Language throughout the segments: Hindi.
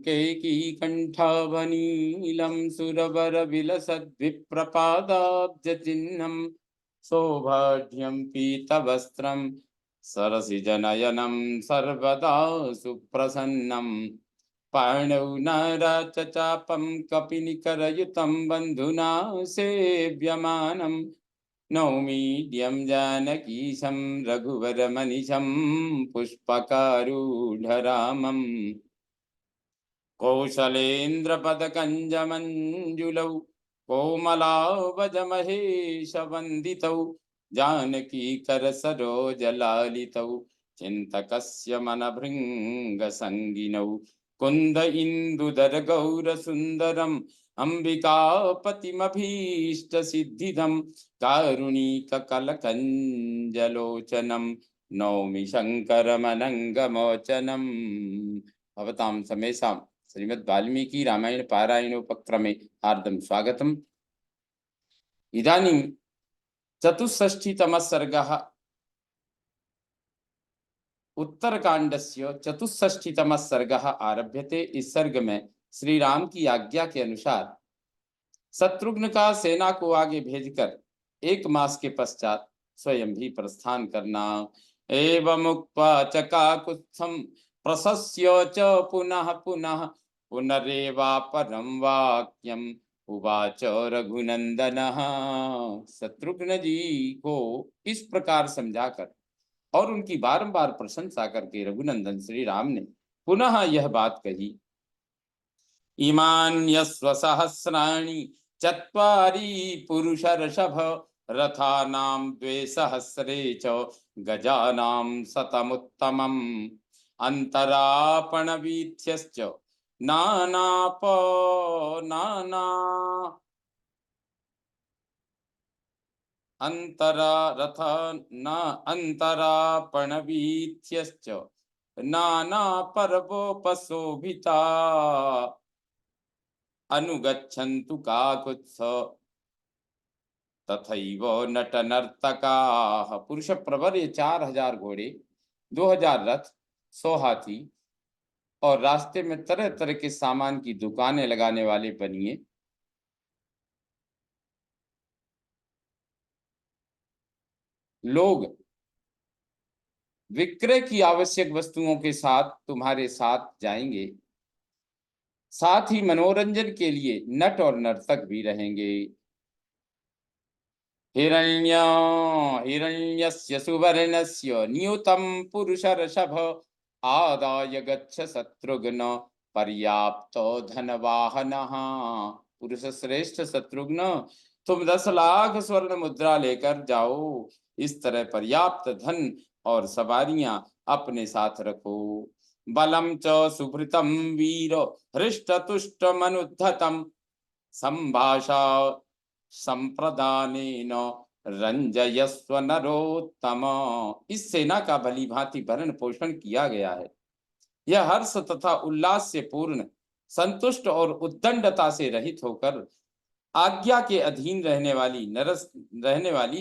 कैकी कंठावनीलम सुरवर विलसद्विप्रपादाब्ज चिह्नम सौभाढ्यं पीतवस्त्रं सरसिजनयनं सर्वदा सुप्रसन्नं पाणौ नाराचचापं कपिनिकरयुतं बन्धुना सेव्यमानं नौमीड्यं जानकीशं रघुवरमनिशं पुष्पकारूढरामम् कौशलेन्द्रपदकञ्जमञ्जुलौ कोमलावजमहेशवन्दितौ जानकीकरसरोजलालितौ चिन्तकस्य मनभृङ्गसङ्गिनौ कुन्द इन्दुदरगौरसुन्दरम् अम्बिकापतिमभीष्टसिद्धिदं कारुणिककलकञ्जलोचनं नौमि शङ्करमनङ्गमोचनम्। भवतां समेषां श्रीमद् वाल्मीकि रामायण पारायणोपक्रमे हार्दं स्वागतम्। इदानीं चतुष्षष्टितमः सर्गः उत्तरकांडस्य चतुष्षष्टितमः सर्गः आरभ्यते। इस सर्ग में श्री राम की आज्ञा के अनुसार शत्रुघ्न का सेना को आगे भेजकर 1 मास के पश्चात स्वयं भी प्रस्थान करना। एवं उक्त्वा च काकुत्स्थं प्रशस्य च पुनः पुनः पुनरेवापरं वाक्यम उवाच रघुनंदनः। शत्रुघ्न जी को इस प्रकार समझाकर और उनकी बारंबार प्रशंसा करके रघुनंदन श्री राम ने पुनः यह बात कही। इमान्यस्व सहस्राणि चत्वारि पुरुषर्षभ रथानां 200 च गजानां शतमुत्तमम् अंतरापणवीथ्यश्च नानाप नाना अंतरा रथ न अंतरापणवीथ्यश्च नाना पर्वोपशोभिता अनुगच्छन्तु काकुत्स्थ तथैव नटनर्तकाः। पुरुष प्रवर ये 4000 घोड़े, 2000 रथ, 100 हाथी और रास्ते में तरह तरह के सामान की दुकानें लगाने वाले बनिए। लोग विक्रय की आवश्यक वस्तुओं के साथ तुम्हारे साथ जाएंगे, साथ ही मनोरंजन के लिए नट और नर्तक भी रहेंगे। हिरण्यस्य सुवर्णस्य नियुतं पुरुषर्षभ आदाय गच्छ शत्रुघ्न पर्याप्त धनवाहनः। पुरुष श्रेष्ठ शत्रुघ्न, तुम 10 लाख स्वर्ण मुद्रा लेकर जाओ। इस तरह पर्याप्त धन और सवारियां अपने साथ रखो। बलम च सुभृतम वीर हृष्टतुष्ट मनुद्धतम संभाषा संप्रदानेन रंजयस्व नरोत्तम। इस सेना का भली भांति भरण पोषण किया गया है। यह हर्ष तथा उल्लास से पूर्ण, संतुष्ट और उद्दंडता से रहित होकर आज्ञा के अधीन रहने वाली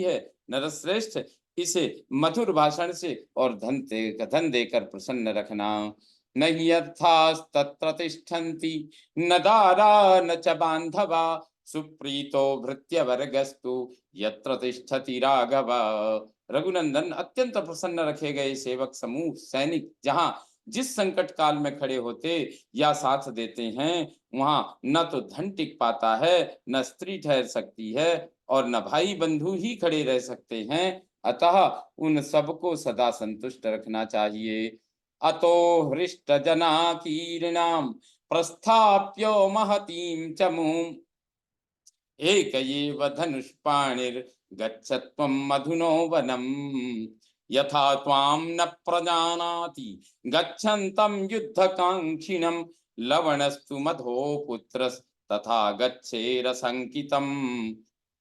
है। नरश्रेष्ठ, इसे मधुर भाषण से और धन देकर प्रसन्न रखना। न हि अर्थास्तत्र तिष्ठन्ति न दारा न च बांधवा सुप्रीतो भृत्यवर्गस्तु यत्र तिष्ठति राघव। रघुनंदन, अत्यंत प्रसन्न रखे गए सेवक समूह सैनिक जहां जिस संकट काल में खड़े होते या साथ देते हैं, वहां न तो धन टिक पाता है, न स्त्री ठहर सकती है और न भाई बंधु ही खड़े रह सकते हैं। अतः उन सबको सदा संतुष्ट रखना चाहिए। अतो हृष्ट जनाकीर्णाम प्रस्थाप्यो महतीं चमूम एकएव धनुष्पाणिर्गच्छत्वं मधुनो वनम् यथा त्वां न प्रजानाति गच्छन्तं युद्धकांक्षिणं लवणस्तु मधो पुत्रस् तथा गच्छेरसंकितम्।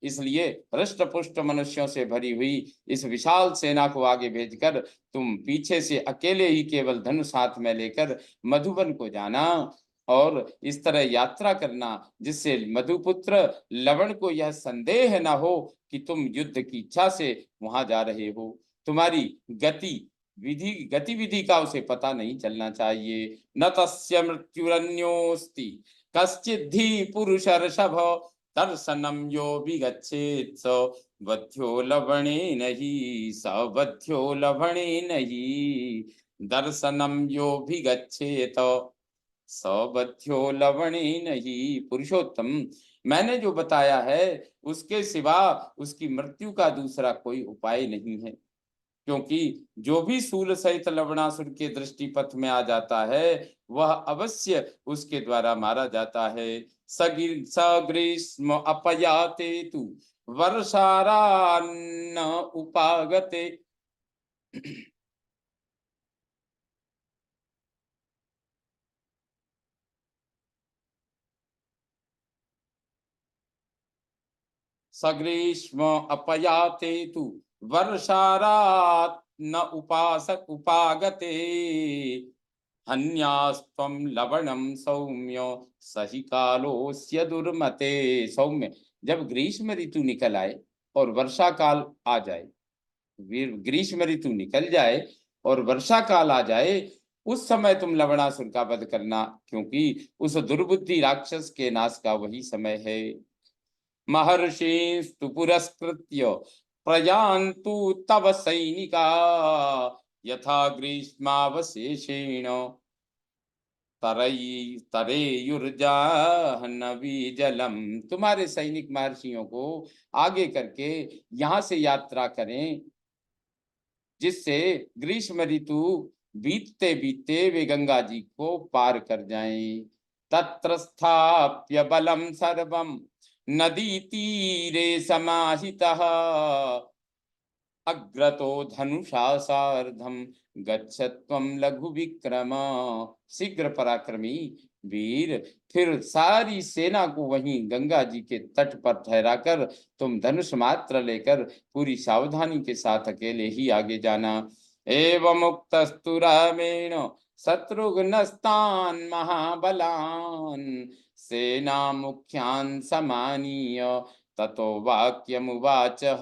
इसलिए हृष्ट पुष्ट मनुष्यों से भरी हुई इस विशाल सेना को आगे भेजकर तुम पीछे से अकेले ही केवल धनुष हाथ में लेकर मधुबन को जाना और इस तरह यात्रा करना जिससे मधुपुत्र लवण को यह संदेह न हो कि तुम युद्ध की इच्छा से वहां जा रहे हो। तुम्हारी गति विधि गतिविधि का उसे पता नहीं चलना चाहिए। न तस्य मृत्युरन्योस्ति कश्चिद्धि पुरुषर्षभ दर्शनम यो विगच्छेत् स बध्यो लवणे नहीं, स बध्यो लवणे नहीं, दर्शनम यो विगच्छेत् सौबध्यो लवणे नहीं। पुरुषोत्तम, मैंने जो बताया है उसके सिवा उसकी मृत्यु का दूसरा कोई उपाय नहीं है, क्योंकि जो भी शूल सहित लवणासुर के दृष्टिपथ में आ जाता है वह अवश्य उसके द्वारा मारा जाता है। सग्रीष्म अपयाते तु वर्षारान्न उपागते। सग्रीष्म अपयाते तु वर्षारात् न उपासक उपागते, हन्यास्त्वं लवणं सौम्य सही कालोस्य दुर्मते। सौम्य, जब ग्रीष्म ऋतु निकल आए और वर्षा काल आ जाए, ग्रीष्म ऋतु निकल जाए और वर्षा काल आ जाए, उस समय तुम लवणासुर का वध करना, क्योंकि उस दुर्बुद्धि राक्षस के नाश का वही समय है। महर्षिस्तु पुरस्कृत्य प्रयान्तु तव सैनिका, यथा ग्रीष्मावशेषेण तरेयुर्जाह्नवी जलम। तुम्हारे सैनिक महर्षियों को आगे करके यहाँ से यात्रा करें, जिससे ग्रीष्म ऋतु बीतते बीतते वे गंगा जी को पार कर जाएं। तत्र स्थाप्य बलम सर्वम नदी तीरे समाहितः, अग्रतो धनुषा सार्धम गच्छत्वं लघु विक्रम। शीघ्र पराक्रमी वीर, फिर सारी सेना को वहीं गंगा जी के तट पर ठहराकर तुम धनुष मात्र लेकर पूरी सावधानी के साथ अकेले ही आगे जाना। एवं उक्तस्तु रामेण शत्रुघ्नस्तान् महाबलान् सेना मुख्यान् समानीय ततो वाक्यमुवाचः।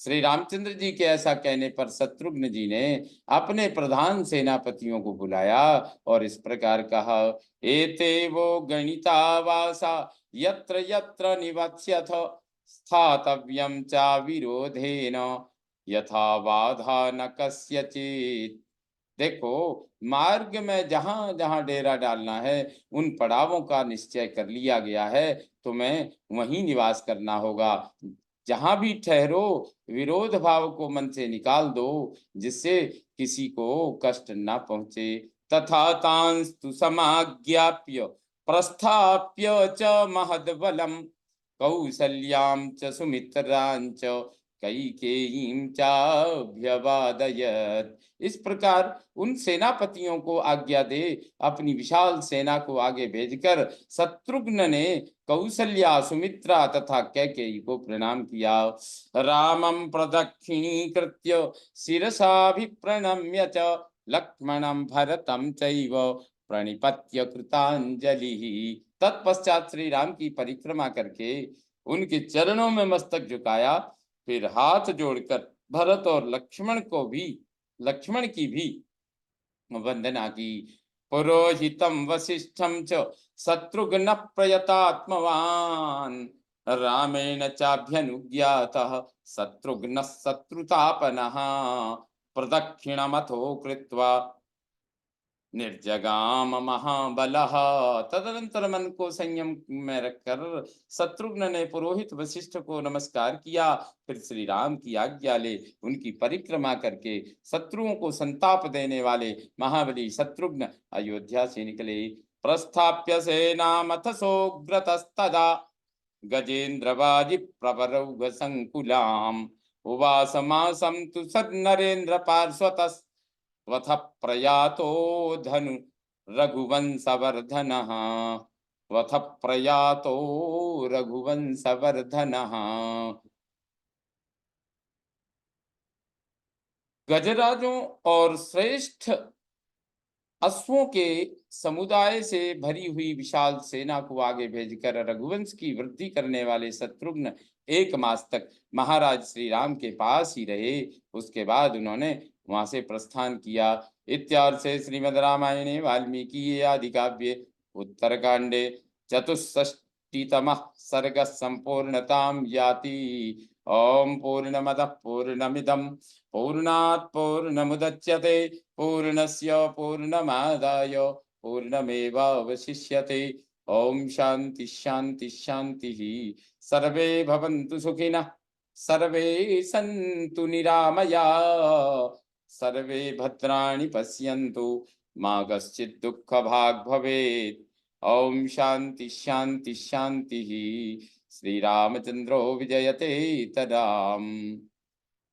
श्री रामचंद्र जी के ऐसा कहने पर शत्रुघ्न जी ने अपने प्रधान सेनापतियों को बुलाया और इस प्रकार कहा। एते वो गणितावासा यत्र यत्र निवत्स्यथ स्थातव्यं चा विरोधेन यथा बाधा न कस्यचित्। देखो, मार्ग में जहां जहां डेरा डालना है उन पड़ावों का निश्चय कर लिया गया है, तुम्हें वहीं निवास करना होगा। जहां भी ठहरो विरोध भाव को मन से निकाल दो, जिससे किसी को कष्ट न पहुंचे। तथा तांस्तु समाज्ञाप्य प्रस्थाप्य च महद्बलम कौसल्यां च सुमित्रां च कैकेयीं चाभ्यवादयत्। इस प्रकार उन सेनापतियों को आज्ञा दे अपनी विशाल सेना को आगे भेजकर शत्रुघ्न ने कौसल्या, सुमित्रा तथा कैकेयी को प्रणाम किया। रामं प्रदक्षिणीकृत्य शिरसाभिप्रणम्य च लक्ष्मणं भरतं चैव प्रणिपत्य कृतांजलिः। तत्पश्चात श्री राम की परिक्रमा करके उनके चरणों में मस्तक झुकाया, फिर हाथ जोड़कर भरत और लक्ष्मण की भी वंदना की। पुरोहितं वसिष्ठं च शत्रुघ्न प्रयतात्मवान् रामेण चाभ्यनुज्ञातः शत्रुघ्नः शत्रुतापनः प्रदक्षिणमथो कृत्वा निर्जगाम महाबलः। तदनंतर मन को संयम में रखकर शत्रुघ्न ने पुरोहित वशिष्ठ को नमस्कार किया, फिर श्री राम की आज्ञा ले उनकी परिक्रमा करके शत्रुओं को संताप देने वाले महाबली शत्रुघ्न अयोध्या से निकले। प्रस्थाप्य सेनामथ सोग्रतस्तदा गजेन्द्रवाजि प्रवरौघ संकुलाम उवास मासं तु सन्नरेन्द्र पार्श्वतः वथ प्रयातो धनु रघुवंशवर्धनः, वथ प्रयातो रघुवंशवर्धनः। गजराजों और श्रेष्ठ अश्वों के समुदाय से भरी हुई विशाल सेना को आगे भेजकर रघुवंश की वृद्धि करने वाले शत्रुघ्न 1 मास तक महाराज श्री राम के पास ही रहे। उसके बाद उन्होंने वहां से प्रस्थान किया। इत्यार्थ से श्रीमद् रामायणे वाल्मीकि आदि काव्ये उत्तरकांडे चतुष्षष्टितमः सर्ग संपूर्णतां याति। ओम पूर्णमदः पूर्णमिदं पूर्णात् पूर्णमुदच्यते पूर्णस्य पूर्णमादाय पूर्णमेवावशिष्यते। ओम शांति शांति शांति। सर्वे भवन्तु सुखिनः सर्वे सन्तु निरामयाः सर्वे भद्राणि पश्यन्तु मा कश्चित् दुःखभाग् भवेत्। ओम शांति शांति शांति। श्री रामचंद्रो विजयते तदाम।